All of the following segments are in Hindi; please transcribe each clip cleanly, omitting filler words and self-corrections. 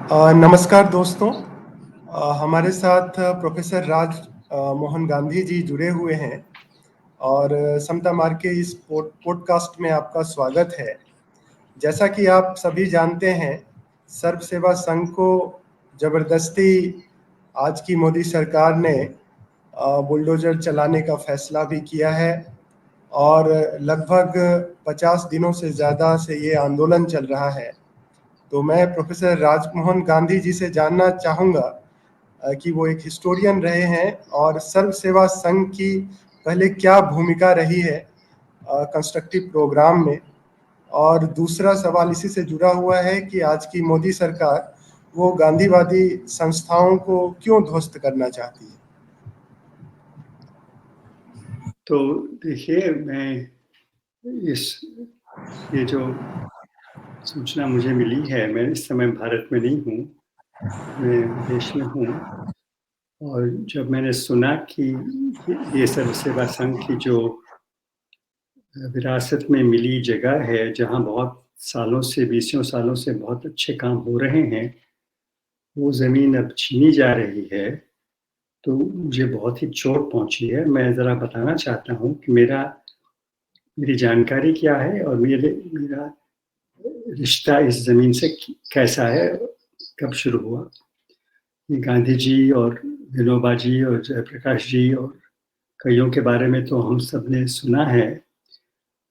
नमस्कार दोस्तों। हमारे साथ प्रोफेसर राज मोहन गांधी जी जुड़े हुए हैं और समता मार्ग के इस पॉडकास्ट में आपका स्वागत है। जैसा कि आप सभी जानते हैं, सर्व सेवा संघ को जबरदस्ती आज की मोदी सरकार ने बुलडोजर चलाने का फैसला भी किया है और लगभग 50 दिनों से ज़्यादा से ये आंदोलन चल रहा है। तो मैं प्रोफेसर राजमोहन गांधी जी से जानना चाहूँगा कि वो एक हिस्टोरियन रहे हैं और सर्व सेवा संघ की पहले क्या भूमिका रही है कंस्ट्रक्टिव प्रोग्राम में, और दूसरा सवाल इसी से जुड़ा हुआ है कि आज की मोदी सरकार वो गांधीवादी संस्थाओं को क्यों ध्वस्त करना चाहती है। तो देखिए, ये जो सूचना मुझे मिली है, मैं इस समय भारत में नहीं हूँ, मैं विदेश में हूँ। और जब मैंने सुना कि ये सर्व सेवा संघ की जो विरासत में मिली जगह है, जहाँ बहुत सालों से, 20 सालों से बहुत अच्छे काम हो रहे हैं, वो ज़मीन अब छीनी जा रही है, तो मुझे बहुत ही चोट पहुँची है। मैं ज़रा बताना चाहता हूँ कि मेरी जानकारी क्या है और मेरा रिश्ता इस ज़मीन से कैसा है, कब शुरू हुआ। गांधी जी और विनोबा जी और जयप्रकाश जी और कईयों के बारे में तो हम सब ने सुना है,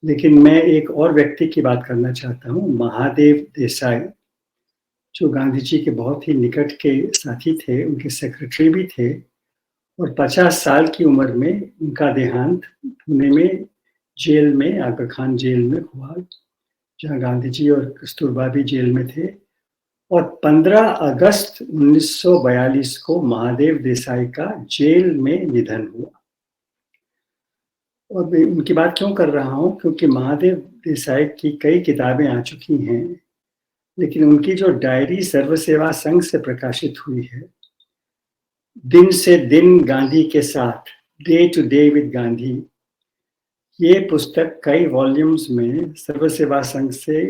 लेकिन मैं एक और व्यक्ति की बात करना चाहता हूँ, महादेव देसाई, जो गांधी जी के बहुत ही निकट के साथी थे, उनके सेक्रेटरी भी थे। और 50 साल की उम्र में उनका देहांत पुणे में जेल में, आगा खान जेल में हुआ, जहाँ गांधी जी और कस्तूरबा भी जेल में थे। और 15 अगस्त 1942 को महादेव देसाई का जेल में निधन हुआ। और मैं उनकी बात क्यों कर रहा हूँ, क्योंकि महादेव देसाई की कई किताबें आ चुकी हैं, लेकिन उनकी जो डायरी सर्व सेवा संघ से प्रकाशित हुई है, दिन से दिन गांधी के साथ, day to day with Gandhi, ये पुस्तक कई वॉल्यूम्स में सर्व सेवा संघ से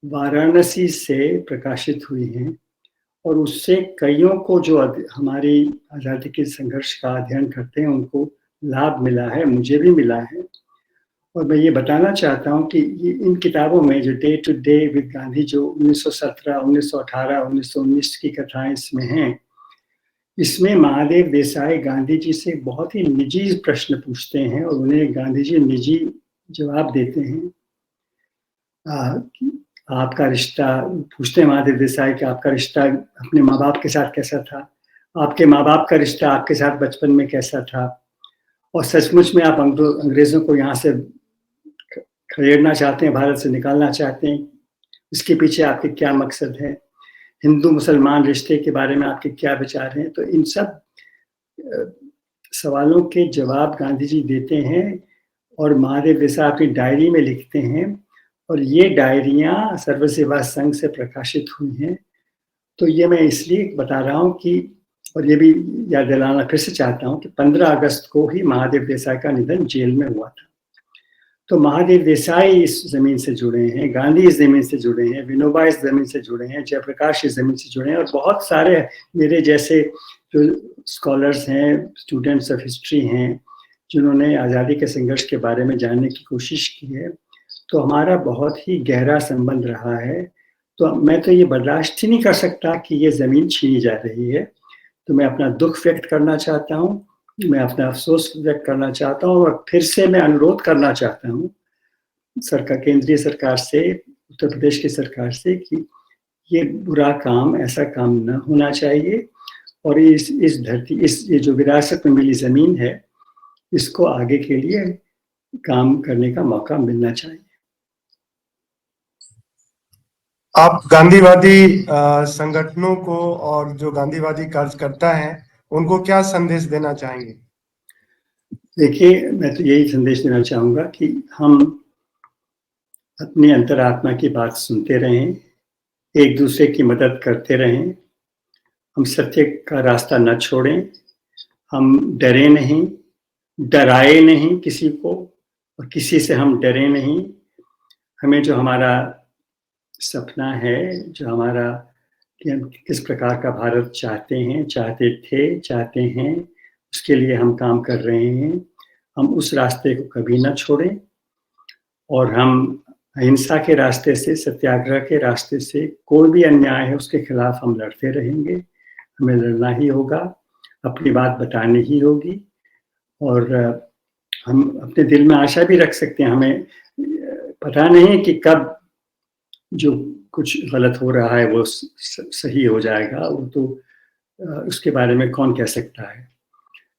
वाराणसी से प्रकाशित हुई हैं। और उससे कईयों को जो हमारी आज़ादी के संघर्ष का अध्ययन करते हैं, उनको लाभ मिला है, मुझे भी मिला है। और मैं ये बताना चाहता हूँ कि इन किताबों में जो day to day with Gandhi, जो 1917, 1918, 1919 की कथाएं इसमें हैं, इसमें महादेव देसाई गांधी जी से बहुत ही निजी प्रश्न पूछते हैं और उन्हें गांधी जी निजी जवाब देते हैं। आपका रिश्ता पूछते हैं महादेव देसाई कि आपका रिश्ता अपने माँ बाप के साथ कैसा था, आपके माँ बाप का रिश्ता आपके साथ बचपन में कैसा था, और सचमुच में आप अंग्रेजों को यहाँ से खदेड़ना चाहते हैं, भारत से निकालना चाहते हैं, इसके पीछे आपके क्या मकसद है, हिंदू मुसलमान रिश्ते के बारे में आपके क्या विचार हैं। तो इन सब सवालों के जवाब गांधी जी देते हैं और महादेव देसाई अपनी डायरी में लिखते हैं, और ये डायरियां सर्व सेवा संघ से प्रकाशित हुई हैं। तो ये मैं इसलिए बता रहा हूँ कि, और ये भी याद दिलाना फिर से चाहता हूँ कि 15 अगस्त को ही महादेव देसाई का निधन जेल में हुआ था। तो महादेव देसाई इस जमीन से जुड़े हैं, गांधी इस जमीन से जुड़े हैं, विनोबा इस जमीन से जुड़े हैं, जयप्रकाश इस जमीन से जुड़े हैं, और बहुत सारे मेरे जैसे जो स्कॉलर्स हैं, स्टूडेंट्स ऑफ हिस्ट्री हैं, जिन्होंने आज़ादी के संघर्ष के बारे में जानने की कोशिश की है। तो हमारा बहुत ही गहरा संबंध रहा है। तो मैं तो ये बर्दाश्त ही नहीं कर सकता कि ये ज़मीन छीनी जा रही है। तो मैं अपना दुख व्यक्त करना चाहता हूँ, मैं अपना अफसोस व्यक्त करना चाहता हूँ, और फिर से मैं अनुरोध करना चाहता हूँ केंद्रीय सरकार से, उत्तर प्रदेश की सरकार से, कि ये बुरा काम, ऐसा काम न होना चाहिए, और इस धरती, ये जो विरासत में मिली ज़मीन है, इसको आगे के लिए काम करने का मौका मिलना चाहिए। आप गांधीवादी संगठनों को और जो गांधीवादी कार्यकर्ता हैं, उनको क्या संदेश देना चाहेंगे? देखिए, मैं तो यही संदेश देना चाहूँगा कि हम अपनी अंतरात्मा की बात सुनते रहें, एक दूसरे की मदद करते रहें, हम सत्य का रास्ता न छोड़ें, हम डरे नहीं, डराए नहीं किसी को, और किसी से हम डरे नहीं। हमें जो हमारा सपना है, जो हमारा कि हम किस प्रकार का भारत चाहते हैं, चाहते थे, चाहते हैं, उसके लिए हम काम कर रहे हैं। हम उस रास्ते को कभी ना छोड़ें और हम अहिंसा के रास्ते से, सत्याग्रह के रास्ते से कोई भी अन्याय है उसके खिलाफ हम लड़ते रहेंगे। हमें लड़ना ही होगा, अपनी बात बतानी ही होगी और हम अपने दिल में आशा भी रख सकते हैं। हमें पता नहीं कि कब जो कुछ गलत हो रहा है वो सही हो जाएगा, वो तो उसके बारे में कौन कह सकता है।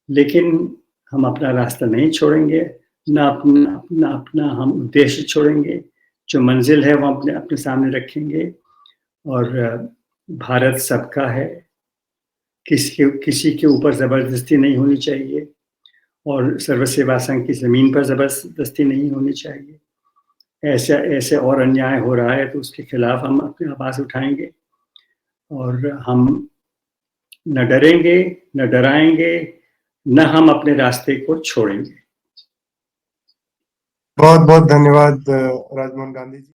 लेकिन हम अपना रास्ता नहीं छोड़ेंगे, ना अपना हम उद्देश्य छोड़ेंगे। जो मंजिल है वो अपने सामने रखेंगे और भारत सबका है, किसी के ऊपर ज़बरदस्ती नहीं होनी चाहिए और सर्व सेवा संघ की ज़मीन पर ज़बरदस्ती नहीं होनी चाहिए। ऐसे और अन्याय हो रहा है तो उसके खिलाफ हम अपनी आवाज़ उठाएंगे और हम न डरेंगे, न डराएंगे, न हम अपने रास्ते को छोड़ेंगे। बहुत बहुत धन्यवाद राजमोहन गांधी जी।